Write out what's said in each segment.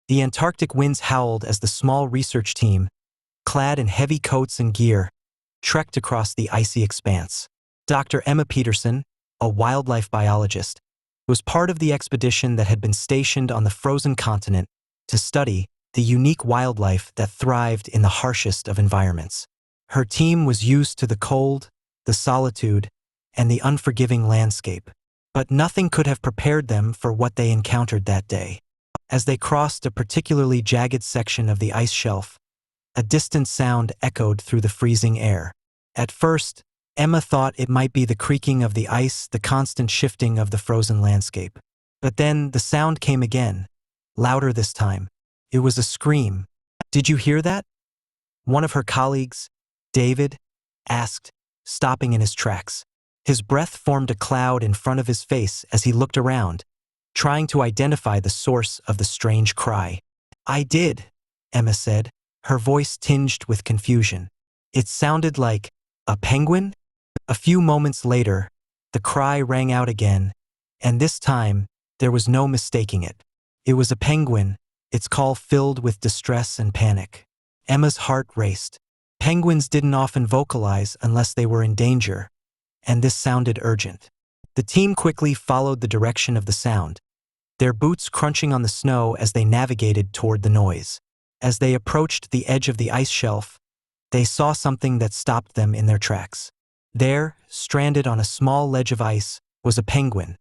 The Antarctic winds howled as the small research team, clad in heavy coats and gear, trekked across the icy expanse. Dr. Emma Peterson, a wildlife biologist, was part of the expedition that had been stationed on the frozen continent to study the unique wildlife that thrived in the harshest of environments. Her team was used to the cold, the solitude, and the unforgiving landscape, but nothing could have prepared them for what they encountered that day. As they crossed a particularly jagged section of the ice shelf, a distant sound echoed through the freezing air. At first, Emma thought it might be the creaking of the ice, the constant shifting of the frozen landscape. But then the sound came again, louder this time. It was a scream. "Did you hear that?" one of her colleagues, David, asked, stopping in his tracks. His breath formed a cloud in front of his face as he looked around, trying to identify the source of the strange cry. "I did," Emma said, her voice tinged with confusion. "It sounded like a penguin?" A few moments later, the cry rang out again, and this time, there was no mistaking it. It was a penguin, its call filled with distress and panic. Emma's heart raced. Penguins didn't often vocalize unless they were in danger, and this sounded urgent. The team quickly followed the direction of the sound, their boots crunching on the snow as they navigated toward the noise. As they approached the edge of the ice shelf, they saw something that stopped them in their tracks. There, stranded on a small ledge of ice, was a penguin.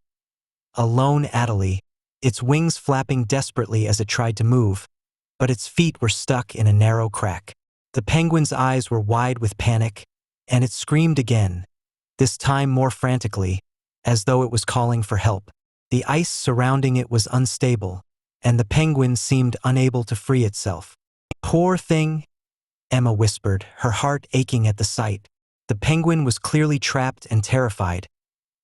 A lone Adelie, its wings flapping desperately as it tried to move, but its feet were stuck in a narrow crack. The penguin's eyes were wide with panic, and it screamed again, this time more frantically, as though it was calling for help. The ice surrounding it was unstable, and the penguin seemed unable to free itself. "Poor thing," Emma whispered, her heart aching at the sight. The penguin was clearly trapped and terrified,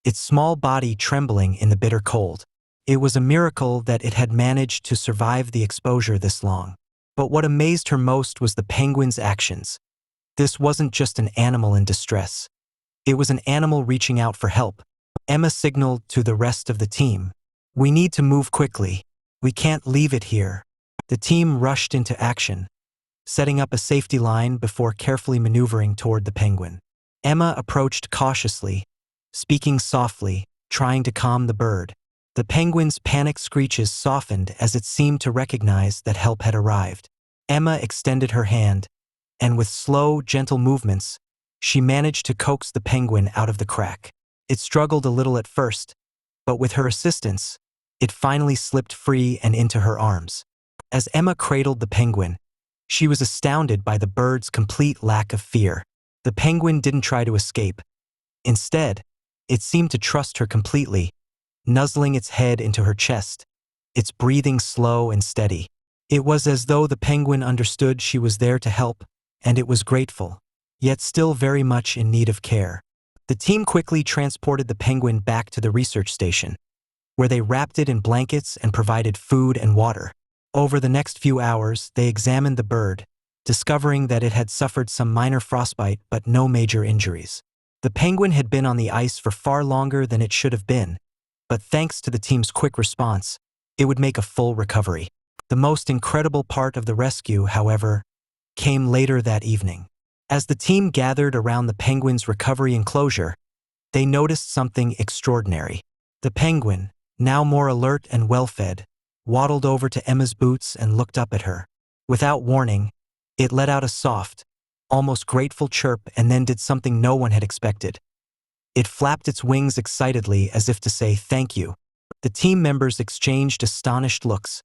its small body trembling in the bitter cold. It was a miracle that it had managed to survive the exposure this long. But what amazed her most was the penguin's actions. This wasn't just an animal in distress. It was an animal reaching out for help. Emma signaled to the rest of the team, "We need to move quickly. We can't leave it here." The team rushed into action, setting up a safety line before carefully maneuvering toward the penguin. Emma approached cautiously, speaking softly, trying to calm the bird. The penguin's panicked screeches softened as it seemed to recognize that help had arrived. Emma extended her hand, and with slow, gentle movements, she managed to coax the penguin out of the crack. It struggled a little at first, but with her assistance, it finally slipped free and into her arms. As Emma cradled the penguin, she was astounded by the bird's complete lack of fear. The penguin didn't try to escape. Instead, it seemed to trust her completely, nuzzling its head into her chest, its breathing slow and steady. It was as though the penguin understood she was there to help, and it was grateful, yet still very much in need of care. The team quickly transported the penguin back to the research station, where they wrapped it in blankets and provided food and water. Over the next few hours, they examined the bird, discovering that it had suffered some minor frostbite but no major injuries. The penguin had been on the ice for far longer than it should have been, but thanks to the team's quick response, it would make a full recovery. The most incredible part of the rescue, however, came later that evening. As the team gathered around the penguin's recovery enclosure, they noticed something extraordinary. The penguin, now more alert and well-fed, waddled over to Emma's boots and looked up at her. Without warning, it let out a soft, almost grateful chirp and then did something no one had expected. It flapped its wings excitedly as if to say thank you. The team members exchanged astonished looks,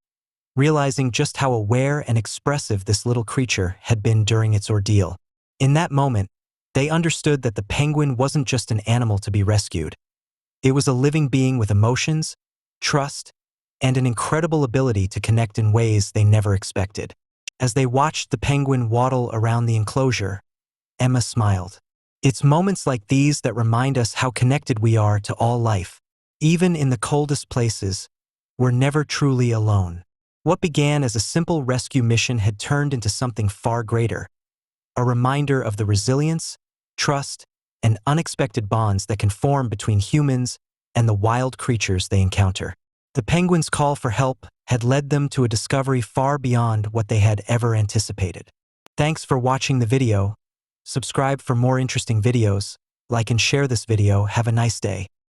realizing just how aware and expressive this little creature had been during its ordeal. In that moment, they understood that the penguin wasn't just an animal to be rescued. It was a living being with emotions, trust, and an incredible ability to connect in ways they never expected. As they watched the penguin waddle around the enclosure, Emma smiled. It's moments like these that remind us how connected we are to all life. Even in the coldest places, we're never truly alone. What began as a simple rescue mission had turned into something far greater, a reminder of the resilience, trust, and unexpected bonds that can form between humans and the wild creatures they encounter. The penguins' call for help had led them to a discovery far beyond what they had ever anticipated. Thanks for watching the video. Subscribe for more interesting videos, like and share this video. Have a nice day.